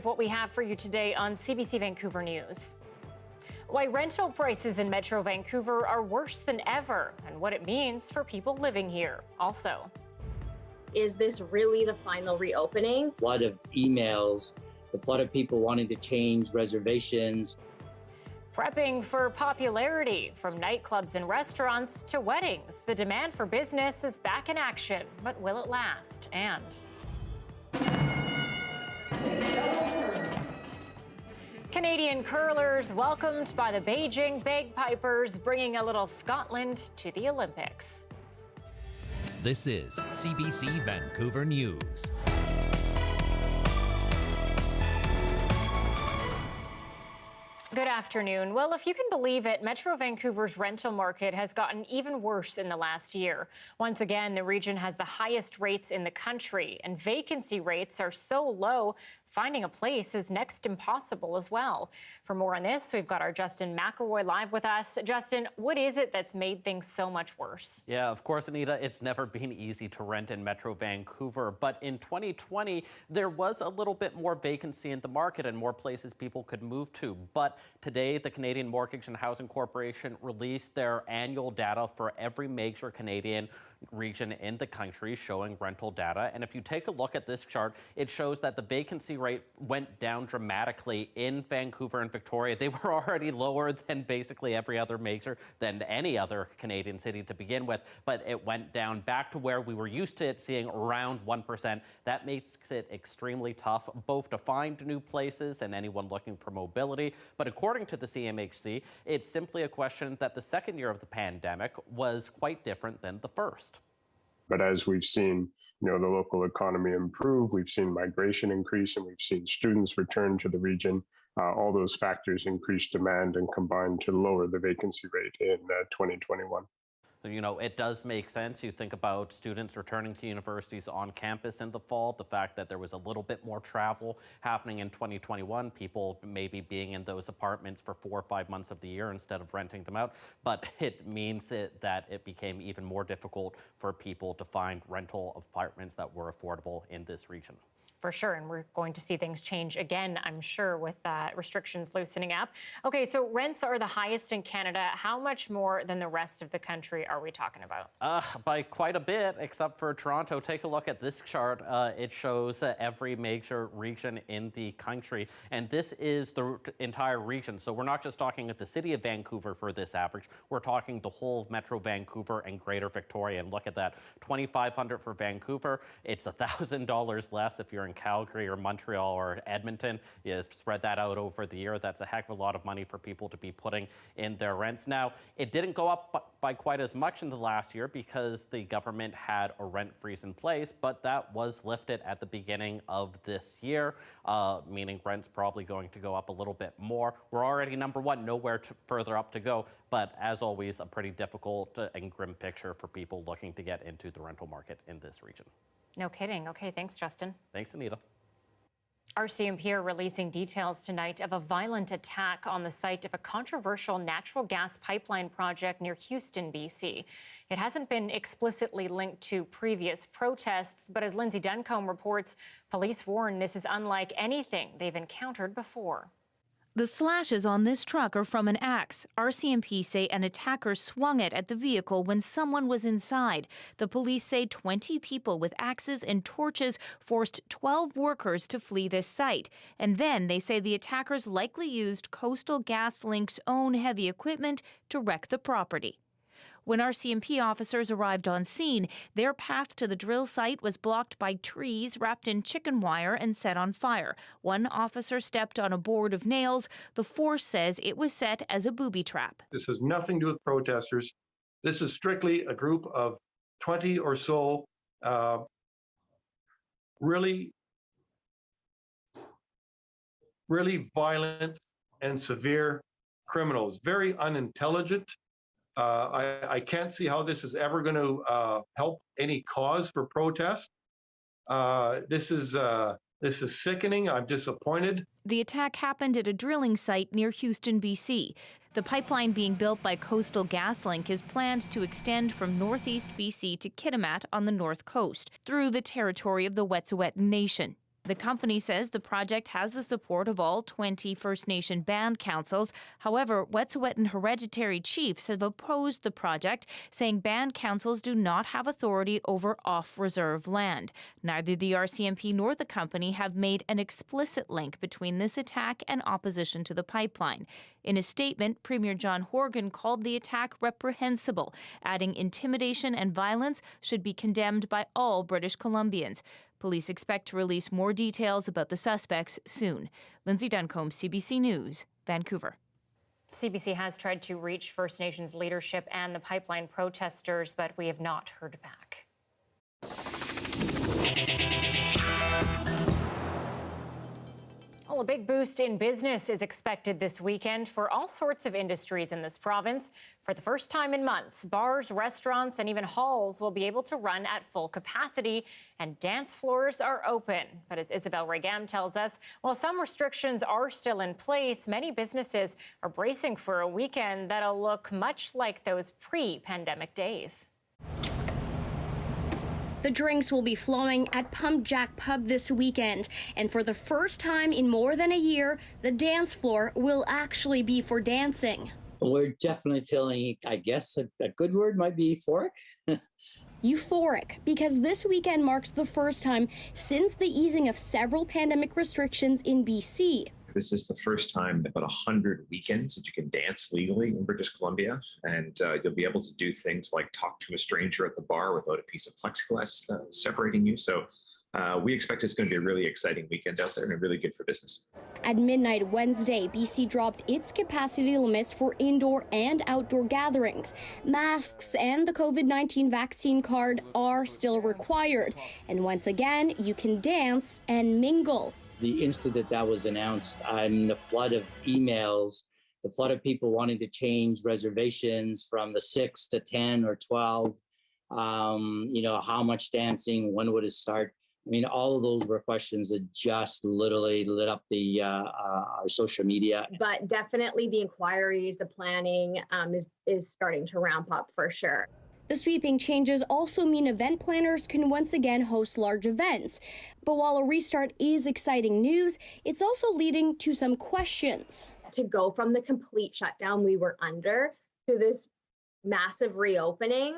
of what we have for you today on CBC Vancouver News. Why rental prices in Metro Vancouver are worse than ever and what it means for people living here. Also, is this really the final reopening? Flood of emails, the flood of people wanting to change reservations. Prepping for popularity, from nightclubs and restaurants to weddings. The demand for business is back in action, but will it last? And Canadian curlers welcomed by the Beijing bagpipers, bringing a little Scotland to the Olympics. This is CBC Vancouver News. Good afternoon. Well, if you can believe it, Metro Vancouver's rental market has gotten even worse in the last year. Once again, the region has the highest rates in the country, and vacancy rates are so low, finding a place is next impossible as well. For more on this, we've got our Justin McElroy live with us. Justin, what is it that's made things so much worse? Yeah, of course, Anita, it's never been easy to rent in Metro Vancouver, but in 2020, there was a little bit more vacancy in the market and more places people could move to. But today, the Canadian Mortgage and Housing Corporation released their annual data for every major Canadian region in the country, showing rental data. And if you take a look at this chart, it shows that the vacancy rate went down dramatically in Vancouver and Victoria. They were already lower than basically every other major, than any other Canadian city to begin with, but it went down back to where we were used to it seeing around 1%. That makes it extremely tough, both to find new places and anyone looking for mobility. But according to the CMHC, it's simply a question that the second year of the pandemic was quite different than the first. But as we've seen, the local economy improve, we've seen migration increase, and we've seen students return to the region. All those factors increase demand and combine to lower the vacancy rate in 2021. So, it does make sense. You think about students returning to universities on campus in the fall, the fact that there was a little bit more travel happening in 2021, people maybe being in those apartments for 4 or 5 months of the year instead of renting them out. But it means that it became even more difficult for people to find rental apartments that were affordable in this region. For sure, and we're going to see things change again, I'm sure, with restrictions loosening up. Okay, so rents are the highest in Canada. How much more than the rest of the country are we talking about? By quite a bit, except for Toronto. Take a look at this chart. It shows every major region in the country, and this is the entire region. So we're not just talking at the city of Vancouver for this average. We're talking the whole of Metro Vancouver and Greater Victoria. And look at that, $2,500 for Vancouver. It's $1,000 less if you're in Calgary or Montreal or Edmonton. You spread that out over the year. That's a heck of a lot of money for people to be putting in their rents. Now, it didn't go up by quite as much in the last year because the government had a rent freeze in place, but that was lifted at the beginning of this year, meaning rent's probably going to go up a little bit more. We're already number one, nowhere further up to go, but as always, a pretty difficult and grim picture for people looking to get into the rental market in this region. No kidding. Okay, thanks, Justin. Thanks, Anita. RCMP are releasing details tonight of a violent attack on the site of a controversial natural gas pipeline project near Houston, BC. It hasn't been explicitly linked to previous protests, but as Lindsay Duncombe reports, police warn this is unlike anything they've encountered before. The slashes on this truck are from an axe. RCMP say an attacker swung it at the vehicle when someone was inside. The police say 20 people with axes and torches forced 12 workers to flee this site. And then they say the attackers likely used Coastal GasLink's own heavy equipment to wreck the property. When RCMP officers arrived on scene, their path to the drill site was blocked by trees wrapped in chicken wire and set on fire. One officer stepped on a board of nails. The force says it was set as a booby trap. This has nothing to do with protesters. This is strictly a group of 20 or so really violent and severe criminals, very unintelligent. I can't see how this is ever going to help any cause for protest. This is sickening. I'm disappointed. The attack happened at a drilling site near Houston, BC. The pipeline being built by Coastal GasLink is planned to extend from northeast BC to Kitimat on the north coast, through the territory of the Wet'suwet'en Nation. The company says the project has the support of all 20 First Nation band councils. However, Wet'suwet'en hereditary chiefs have opposed the project, saying band councils do not have authority over off-reserve land. Neither the RCMP nor the company have made an explicit link between this attack and opposition to the pipeline. In a statement, Premier John Horgan called the attack reprehensible, adding intimidation and violence should be condemned by all British Columbians. Police expect to release more details about the suspects soon. Lindsay Duncombe, CBC News, Vancouver. CBC has tried to reach First Nations leadership and the pipeline protesters, but we have not heard back. Well, a big boost in business is expected this weekend for all sorts of industries in this province. For the first time in months, bars, restaurants, and even halls will be able to run at full capacity, and dance floors are open. But as Isabel Regam tells us, while some restrictions are still in place, many businesses are bracing for a weekend that'll look much like those pre-pandemic days. The drinks will be flowing at Pump Jack Pub this weekend, and for the first time in more than a year, the dance floor will actually be for dancing. We're definitely feeling, I guess, a good word might be euphoric. Euphoric, because this weekend marks the first time since the easing of several pandemic restrictions in BC. This is the first time in about 100 weekends that you can dance legally in British Columbia, and you'll be able to do things like talk to a stranger at the bar without a piece of plexiglass separating you. So we expect it's going to be a really exciting weekend out there and really good for business. At midnight Wednesday, BC dropped its capacity limits for indoor and outdoor gatherings. Masks and the COVID-19 vaccine card are still required. And once again, you can dance and mingle. The instant that was announced, the flood of emails, the flood of people wanting to change reservations from the 6 to 10 or 12, how much dancing, when would it start? I mean, all of those were questions that just literally lit up our social media. But definitely the inquiries, the planning is starting to ramp up for sure. The sweeping changes also mean event planners can once again host large events. But while a restart is exciting news, it's also leading to some questions. To go from the complete shutdown we were under to this massive reopening,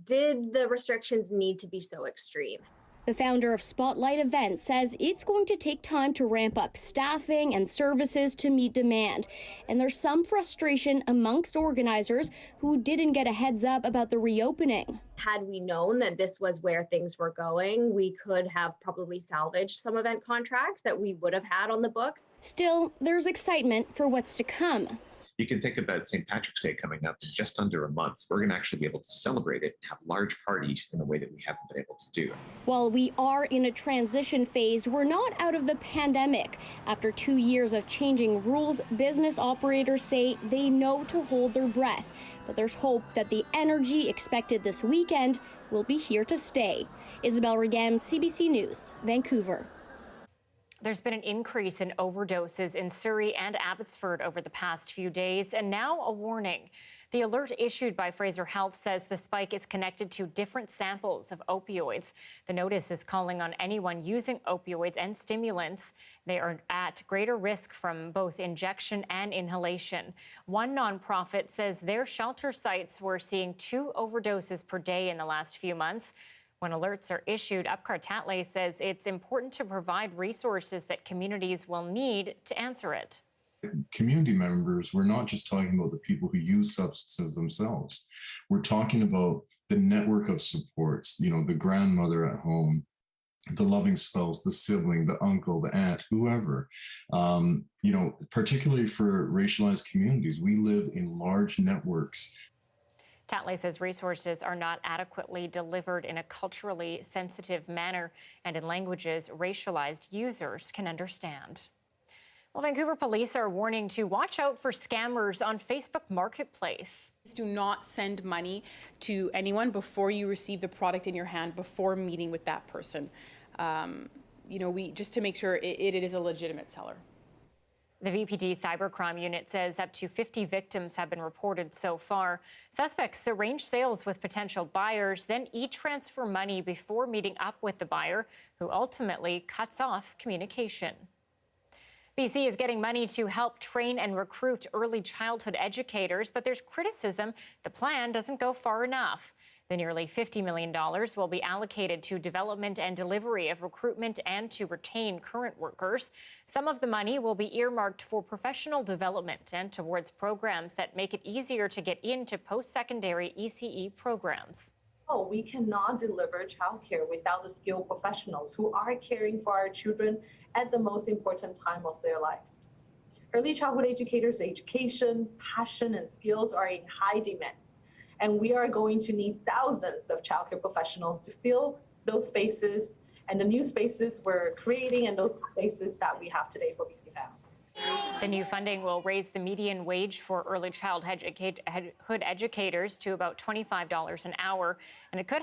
did the restrictions need to be so extreme? The founder of Spotlight Events says it's going to take time to ramp up staffing and services to meet demand. And there's some frustration amongst organizers who didn't get a heads up about the reopening. Had we known that this was where things were going, we could have probably salvaged some event contracts that we would have had on the books. Still, there's excitement for what's to come. You can think about St. Patrick's Day coming up in just under a month. We're going to actually be able to celebrate it and have large parties in the way that we haven't been able to do. While we are in a transition phase, we're not out of the pandemic. After 2 years of changing rules, business operators say they know to hold their breath. But there's hope that the energy expected this weekend will be here to stay. Isabel Regam, CBC News, Vancouver. There's been an increase in overdoses in Surrey and Abbotsford over the past few days, and now a warning. The alert issued by Fraser Health says the spike is connected to different samples of opioids. The notice is calling on anyone using opioids and stimulants. They are at greater risk from both injection and inhalation. One nonprofit says their shelter sites were seeing 2 overdoses per day in the last few months. When alerts are issued, Upkar Tatley says it's important to provide resources that communities will need to answer it. Community members, we're not just talking about the people who use substances themselves. We're talking about the network of supports, the grandmother at home, the loving spouse, the sibling, the uncle, the aunt, whoever. Particularly for racialized communities, we live in large networks. Tatley says resources are not adequately delivered in a culturally sensitive manner and in languages racialized users can understand. Well, Vancouver police are warning to watch out for scammers on Facebook Marketplace. Do not send money to anyone before you receive the product in your hand, before meeting with that person. Just to make sure it is a legitimate seller. The VPD cybercrime unit says up to 50 victims have been reported so far. Suspects arrange sales with potential buyers, then e-transfer money before meeting up with the buyer, who ultimately cuts off communication. BC is getting money to help train and recruit early childhood educators, but there's criticism the plan doesn't go far enough. The nearly $50 million will be allocated to development and delivery of recruitment and to retain current workers. Some of the money will be earmarked for professional development and towards programs that make it easier to get into post-secondary ECE programs. We cannot deliver childcare without the skilled professionals who are caring for our children at the most important time of their lives. Early childhood educators' education, passion, and skills are in high demand. And we are going to need thousands of childcare professionals to fill those spaces and the new spaces we're creating and those spaces that we have today for BC families. The new funding will raise the median wage for early childhood educators to about $25 an hour, and it could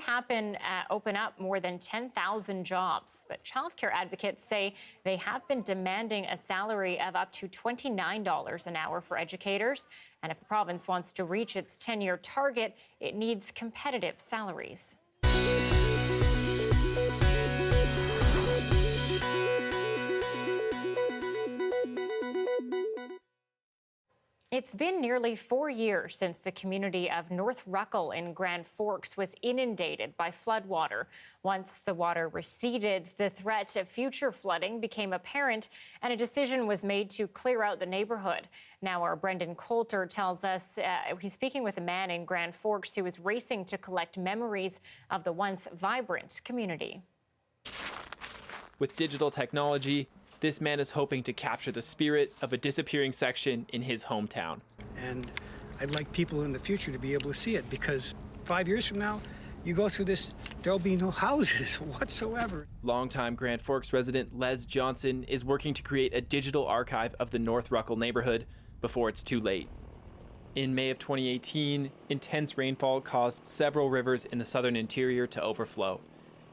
open up more than 10,000 jobs. But childcare advocates say they have been demanding a salary of up to $29 an hour for educators, and if the province wants to reach its 10-year target, it needs competitive salaries. It's been nearly 4 years since the community of North Ruckle in Grand Forks was inundated by floodwater. Once the water receded, the threat of future flooding became apparent, and a decision was made to clear out the neighborhood. Now our Brendan Coulter tells us he's speaking with a man in Grand Forks who is racing to collect memories of the once vibrant community. With digital technology, this man is hoping to capture the spirit of a disappearing section in his hometown. And I'd like people in the future to be able to see it, because 5 years from now, you go through this, there'll be no houses whatsoever. Longtime Grand Forks resident Les Johnson is working to create a digital archive of the North Ruckle neighborhood before it's too late. In May of 2018, intense rainfall caused several rivers in the southern interior to overflow,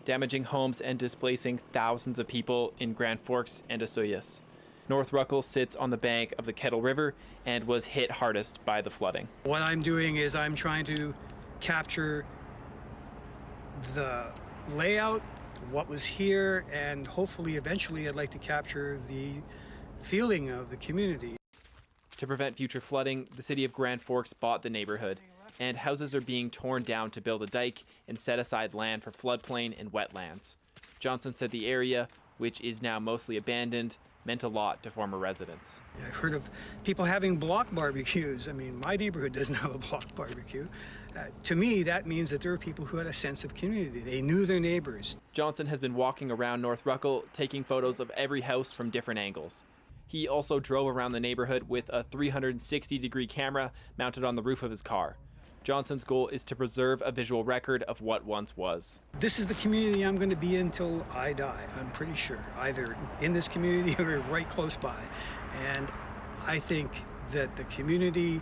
damaging homes and displacing thousands of people in Grand Forks and Osoyoos. North Ruckle sits on the bank of the Kettle River and was hit hardest by the flooding. What I'm doing is I'm trying to capture the layout, what was here, and hopefully eventually I'd like to capture the feeling of the community. To prevent future flooding, the city of Grand Forks bought the neighborhood, and houses are being torn down to build a dike and set aside land for floodplain and wetlands. Johnson said the area, which is now mostly abandoned, meant a lot to former residents. I've heard of people having block barbecues. I mean, my neighborhood doesn't have a block barbecue. To me, that means that there are people who had a sense of community. They knew their neighbors. Johnson has been walking around North Ruckle, taking photos of every house from different angles. He also drove around the neighborhood with a 360-degree camera mounted on the roof of his car. Johnson's goal is to preserve a visual record of what once was. This is the community I'm going to be in until I die, I'm pretty sure, either in this community or right close by. And I think that the community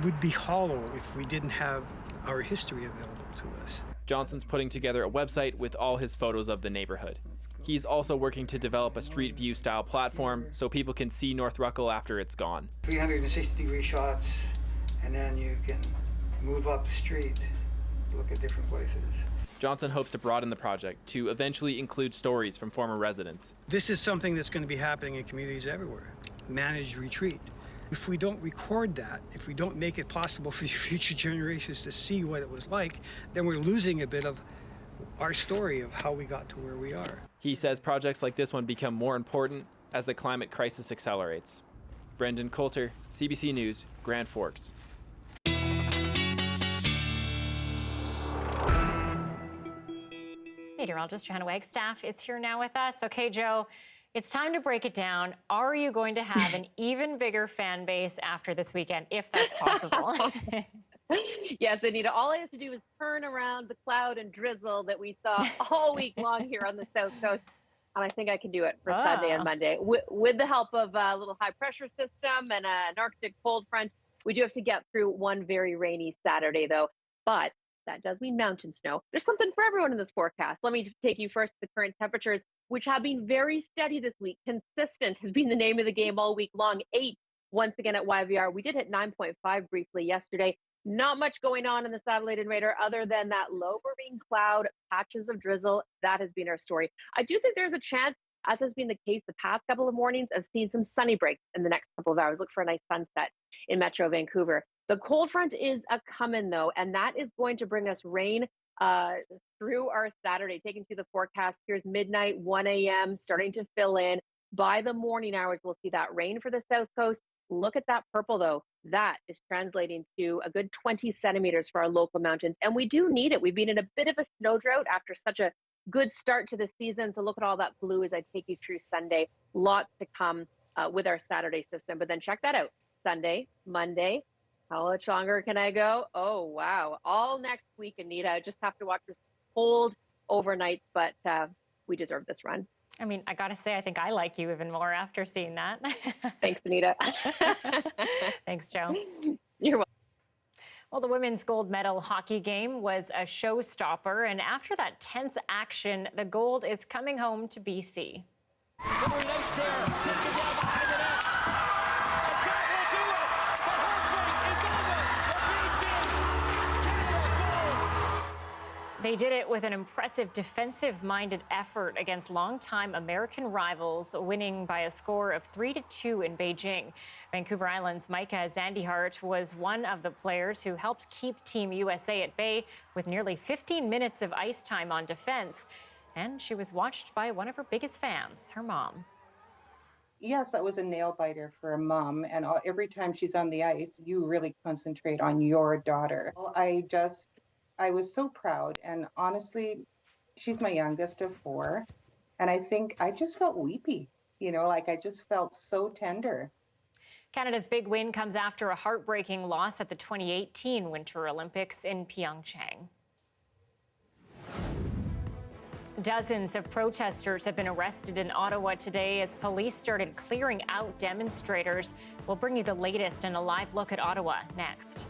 would be hollow if we didn't have our history available to us. Johnson's putting together a website with all his photos of the neighborhood. He's also working to develop a street view style platform so people can see North Ruckle after it's gone. 360-degree shots, and then you can move up the street, look at different places. Johnson hopes to broaden the project to eventually include stories from former residents. This is something that's going to be happening in communities everywhere. Managed retreat. If we don't record that, if we don't make it possible for future generations to see what it was like, then we're losing a bit of our story of how we got to where we are. He says projects like this one become more important as the climate crisis accelerates. Brendan Coulter, CBC News, Grand Forks. Meteorologist Johanna Wagstaffe is here now with us. Okay, Joe, it's time to break it down. Are you going to have an even bigger fan base after this weekend, if that's possible? Yes, Anita, all I have to do is turn around the cloud and drizzle that we saw all week long here on the South Coast. And I think I can do it for Sunday and Monday. With the help of a little high pressure system and an Arctic cold front, we do have to get through one very rainy Saturday, though. But that does mean mountain snow. There's something for everyone in this forecast. Let me take you first to the current temperatures. which have been very steady this week. Consistent has been the name of the game all week long. 8 once again at YVR. We did hit 9.5 briefly yesterday. Not much going on in the satellite and radar other than that low marine cloud, patches of drizzle. That has been our story. I do think there's a chance, as has been the case the past couple of mornings, of seeing some sunny breaks in the next couple of hours. Look for a nice sunset in Metro Vancouver. The cold front is a coming though, and that is going to bring us rain through our Saturday. Taking through the forecast, here's midnight, 1 a.m., starting to fill in. By the morning hours, we'll see that rain for the south coast. Look at that purple though. That is translating to a good 20 centimeters for our local mountains. And we do need it. We've been in a bit of a snow drought after such a good start to the season. So look at all that blue as I take you through Sunday. Lots to come with our Saturday system. But then check that out. Sunday, Monday. How much longer can I go? Oh, wow. All next week, Anita. I just have to watch this cold overnight, but we deserve this run. I mean, I gotta say, I think I like you even more after seeing that. Thanks, Anita. Thanks, Joe. You're welcome. Well, the women's gold medal hockey game was a showstopper, and after that tense action, the gold is coming home to BC. Very nice there. Tipped it down behind the net. And that will do it. The heartbreak is over. The Canada gold. They did it with an impressive defensive-minded effort against longtime American rivals, winning by a score of 3-2 in Beijing. Vancouver Island's Micah Zandihart was one of the players who helped keep Team USA at bay with nearly 15 minutes of ice time on defense. And she was watched by one of her biggest fans, her mom. Yes, that was a nail biter for a mom. And every time she's on the ice, you really concentrate on your daughter. I was so proud. And honestly, she's my youngest of 4. And I think I just felt weepy, like I just felt so tender. Canada's big win comes after a heartbreaking loss at the 2018 Winter Olympics in Pyeongchang. Dozens of protesters have been arrested in Ottawa today as police started clearing out demonstrators. We'll bring you the latest and a live look at Ottawa next.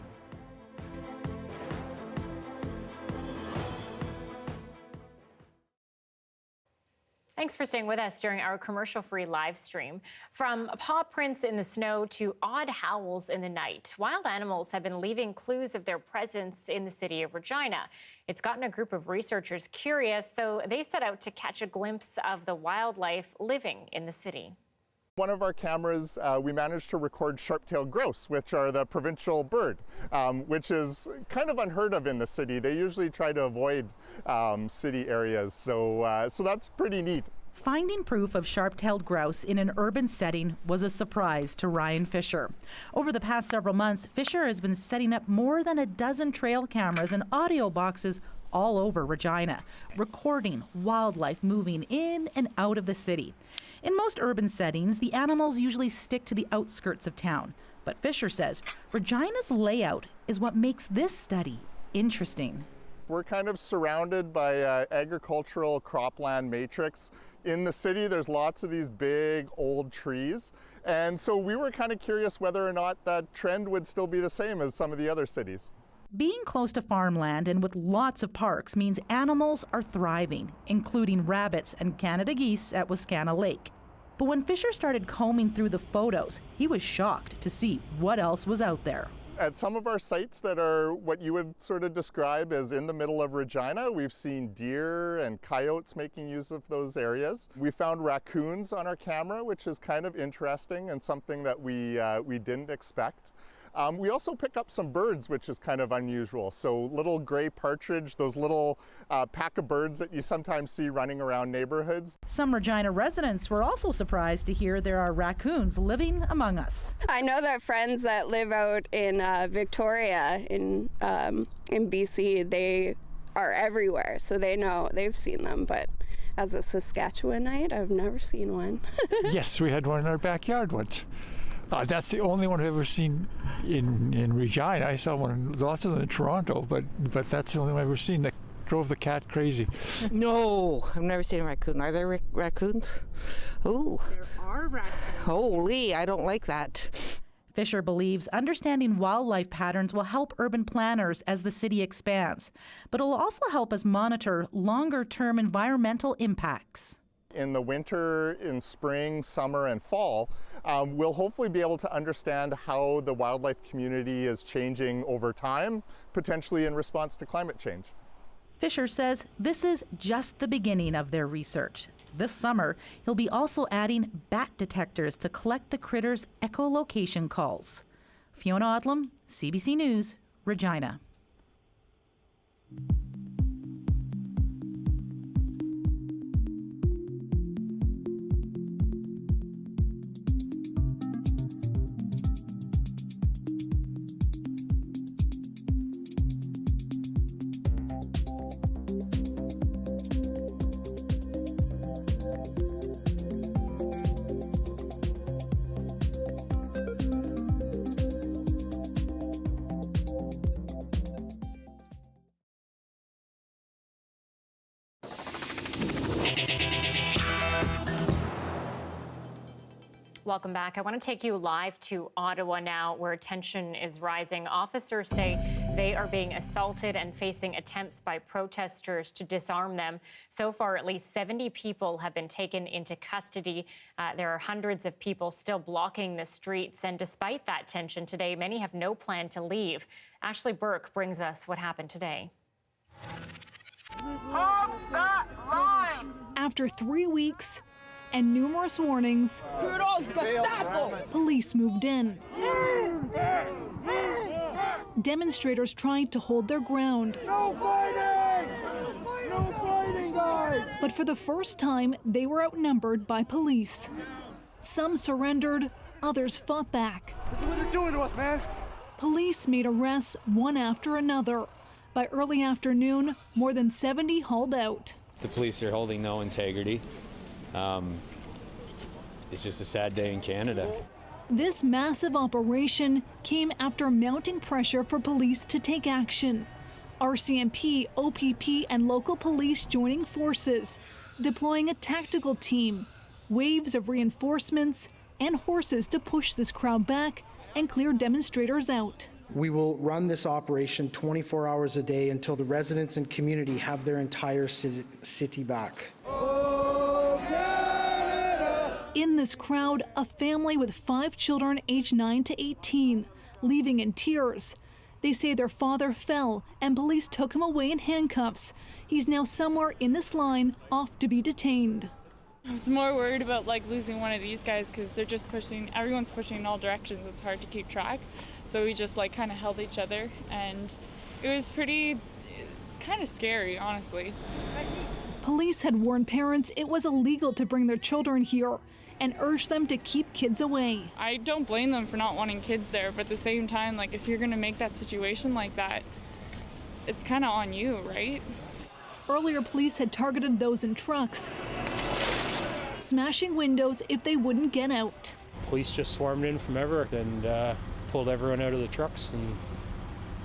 Thanks for staying with us during our commercial-free live stream. From paw prints in the snow to odd howls in the night, wild animals have been leaving clues of their presence in the city of Regina. It's gotten a group of researchers curious, so they set out to catch a glimpse of the wildlife living in the city. One of our cameras, we managed to record sharp-tailed grouse, which are the provincial bird, which is kind of unheard of in the city. They usually try to avoid city areas, so that's pretty neat. Finding proof of sharp-tailed grouse in an urban setting was a surprise to Ryan Fisher. Over the past several months, Fisher has been setting up more than a dozen trail cameras and audio boxes all over Regina, recording wildlife moving in and out of the city. In most urban settings, the animals usually stick to the outskirts of town. But Fisher says Regina's layout is what makes this study interesting. We're kind of surrounded by agricultural cropland matrix. In the city, there's lots of these big old trees. And so we were kind of curious whether or not that trend would still be the same as some of the other cities. Being close to farmland and with lots of parks means animals are thriving, including rabbits and Canada geese at Wascana Lake. But when Fisher started combing through the photos, he was shocked to see what else was out there. At some of our sites that are what you would sort of describe as in the middle of Regina, we've seen deer and coyotes making use of those areas. We found raccoons on our camera, which is kind of interesting and something that we didn't expect. We also pick up some birds, which is kind of unusual. So little gray partridge, those little pack of birds that you sometimes see running around neighborhoods. Some Regina residents were also surprised to hear there are raccoons living among us. I know that friends that live out in Victoria in BC, they are everywhere, so they know, they've seen them, but as a Saskatchewanite, I've never seen one. Yes, we had one in our backyard once. That's the only one I've ever seen in Regina. I saw lots of them in Toronto, but that's the only one I've ever seen that drove the cat crazy. No, I've never seen a raccoon. Are there raccoons? Oh. There are raccoons. Holy, I don't like that. Fisher believes understanding wildlife patterns will help urban planners as the city expands, but it will also help us monitor longer-term environmental impacts. in the winter, in spring, summer, and fall, we'll hopefully be able to understand how the wildlife community is changing over time, potentially in response to climate change. Fisher says this is just the beginning of their research. This summer, he'll be also adding bat detectors to collect the critters' echolocation calls. Fiona Odlum, CBC News, Regina. Welcome back. I want to take you live to Ottawa now, where tension is rising. Officers say they are being assaulted and facing attempts by protesters to disarm them. So far, at least 70 people have been taken into custody. There are hundreds of people still blocking the streets. And despite that tension today, many have no plan to leave. Ashley Burke brings us what happened today. Hold that line! After 3 weeks and numerous warnings, police moved in. Demonstrators tried to hold their ground. No fighting! No fighting, guys! But for the first time, they were outnumbered by police. Some surrendered, others fought back. What are they doing to us, man? Police made arrests one after another. By early afternoon, more than 70 hauled out. The police are holding no integrity. It's just a sad day in Canada. This massive operation came after mounting pressure for police to take action. RCMP, OPP, and local police joining forces, deploying a tactical team, waves of reinforcements, and horses to push this crowd back and clear demonstrators out. We will run this operation 24 hours a day until the residents and community have their entire city back. In this crowd, a family with 5 children aged 9 to 18, leaving in tears. They say their father fell and police took him away in handcuffs. He's now somewhere in this line, off to be detained. I was more worried about losing one of these guys because they're just pushing, everyone's pushing in all directions. It's hard to keep track. So we just kind of held each other, and it was pretty kind of scary, honestly. Police had warned parents it was illegal to bring their children here and urged them to keep kids away. I don't blame them for not wanting kids there, but at the same time, if you're gonna make that situation like that, it's kind of on you, right? Earlier, police had targeted those in trucks, smashing windows if they wouldn't get out. Police just swarmed in from everywhere and pulled everyone out of the trucks and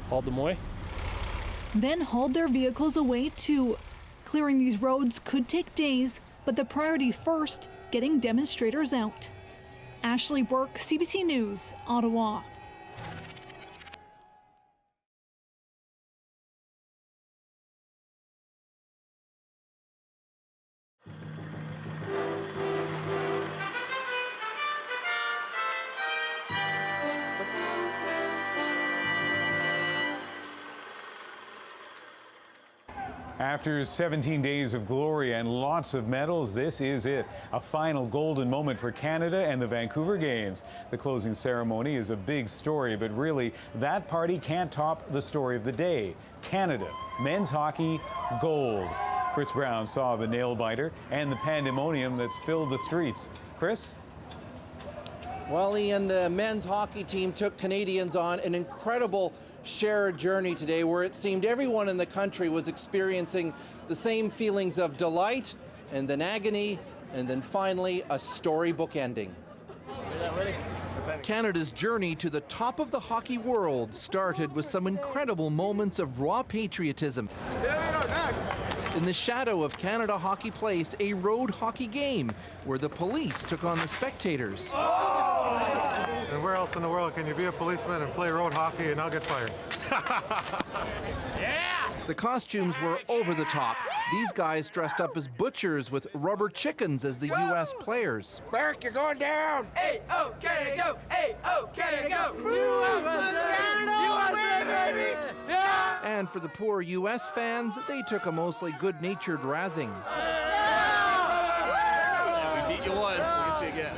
hauled them away. Then hauled their vehicles away too. Clearing these roads could take days, but the priority first, getting demonstrators out. Ashley Burke, CBC News, Ottawa. After 17 days of glory and lots of medals, this is it. A final golden moment for Canada and the Vancouver Games. The closing ceremony is a big story, but really, that party can't top the story of the day. Canada, men's hockey, gold. Chris Brown saw the nail-biter and the pandemonium that's filled the streets. Chris? Well, Ian, the men's hockey team took Canadians on an incredible shared journey today where it seemed everyone in the country was experiencing the same feelings of delight and then agony and then finally a storybook ending. Canada's journey to the top of the hockey world started with some incredible moments of raw patriotism. In the shadow of Canada Hockey Place, a road hockey game where the police took on the spectators. And where else in the world can you be a policeman and play road hockey and not get fired? The costumes were over the top. These guys dressed up as butchers with rubber chickens as the U.S. players. Burke, you're going down. A-O, Canada, go. A-O, Canada, go. USA, baby. Yeah. And for the poor U.S. fans, they took a mostly good-natured razzing. We beat you once, we'll get you again.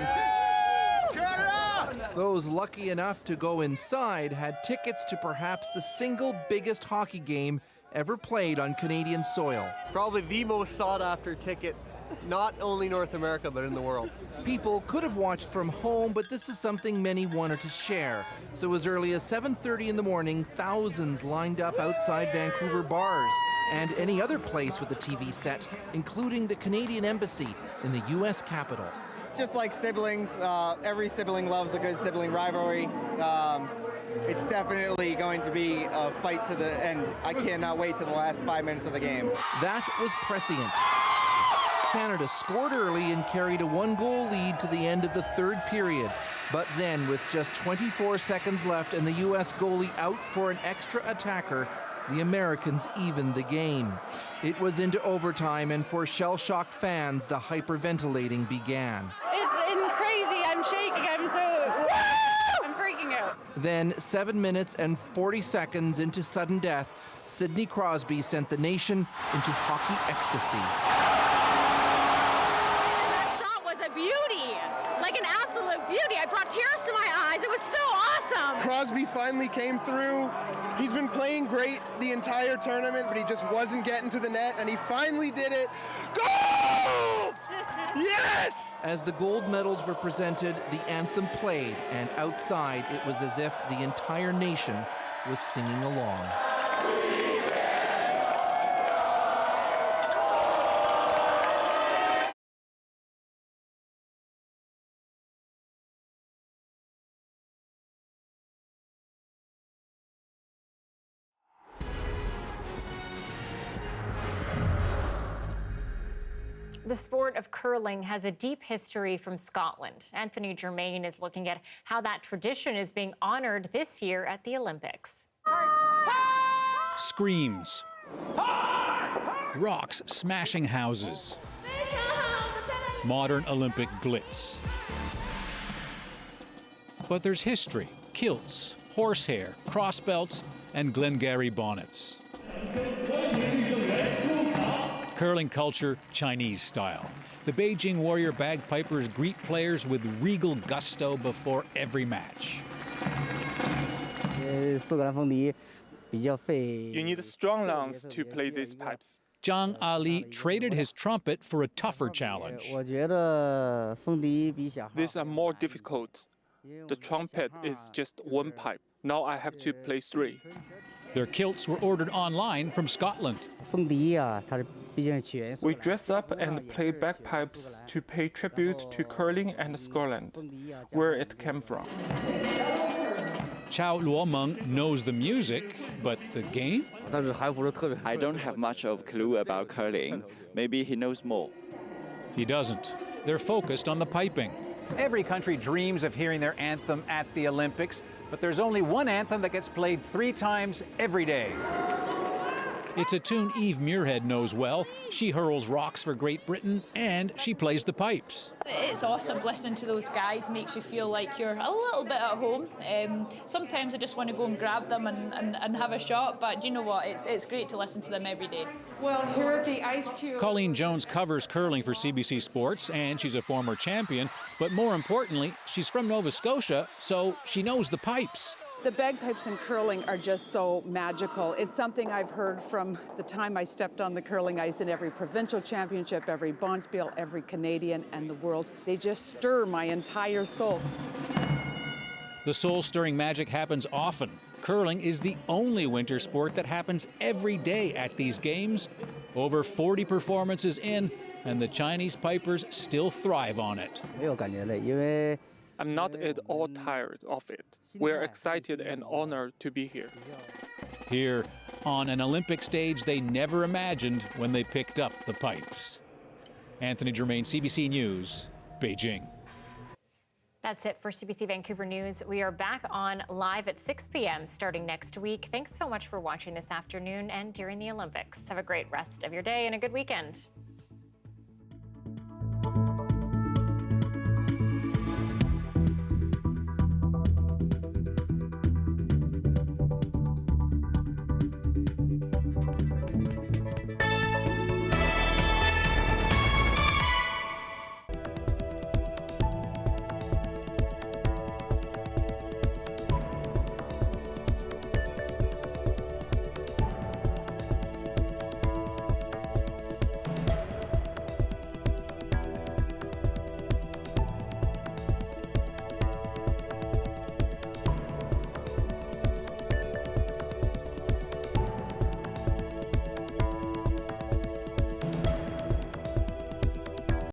Those lucky enough to go inside had tickets to perhaps the single biggest hockey game ever played on Canadian soil. Probably the most sought-after ticket, not only North America, but in the world. People could have watched from home, but this is something many wanted to share. So as early as 7:30 in the morning, thousands lined up outside Vancouver bars and any other place with a TV set, including the Canadian Embassy in the U.S. capital. It's just like siblings. Every sibling loves a good sibling rivalry. It's definitely going to be a fight to the end. I cannot wait to the last 5 minutes of the game. That was prescient. Canada scored early and carried a 1-goal lead to the end of the third period. But then, with just 24 seconds left and the U.S. goalie out for an extra attacker, the Americans evened the game. It was into overtime, and for shell-shocked fans, the hyperventilating began. It's crazy. I'm shaking. I'm freaking out. Then, 7 minutes and 40 seconds into sudden death, Sidney Crosby sent the nation into hockey ecstasy. That shot was a beauty, like an absolute beauty. I brought tears to my eyes. It was so awesome. Crosby finally came through. He's been playing great the entire tournament, but he just wasn't getting to the net, and he finally did it. Gold! Yes! As the gold medals were presented, the anthem played, and outside it was as if the entire nation was singing along. The sport of curling has a deep history from Scotland. Anthony Germain is looking at how that tradition is being honored this year at the Olympics. Screams. Rocks smashing houses. Modern Olympic glitz. But there's history, kilts, horsehair, crossbelts, and Glengarry bonnets. Curling culture, Chinese style. The Beijing Warrior bagpipers greet players with regal gusto before every match. You need strong lungs to play these pipes. Zhang Ali traded his trumpet for a tougher challenge. These are more difficult. The trumpet is just one pipe. Now I have to play 3. Their kilts were ordered online from Scotland. We dress up and play bagpipes to pay tribute to curling and Scotland, where it came from. Chow Luomeng knows the music, but the game? I don't have much of a clue about curling. Maybe he knows more. He doesn't. They're focused on the piping. Every country dreams of hearing their anthem at the Olympics, but there's only one anthem that gets played 3 times every day. It's a tune Eve Muirhead knows well. She hurls rocks for Great Britain, and she plays the pipes. It's awesome. Listening to those guys makes you feel like you're a little bit at home. Sometimes I just want to go and grab them and have a shot, but you know what? It's great to listen to them every day. Well, here at the Ice Cube... Colleen Jones covers curling for CBC Sports, and she's a former champion. But more importantly, she's from Nova Scotia, so she knows the pipes. The bagpipes in curling are just so magical. It's something I've heard from the time I stepped on the curling ice in every provincial championship, every Bonspiel, every Canadian, and the Worlds. They just stir my entire soul. The soul-stirring magic happens often. Curling is the only winter sport that happens every day at these games. Over 40 performances in, and the Chinese pipers still thrive on it. I'm not at all tired of it. We're excited and honored to be here. Here, on an Olympic stage they never imagined when they picked up the pipes. Anthony Germain, CBC News, Beijing. That That's it for CBC Vancouver News. We are back on live at 6 p.m. starting next week. Thanks so much for watching this afternoon and during the Olympics. Have a great rest of your day and a good weekend.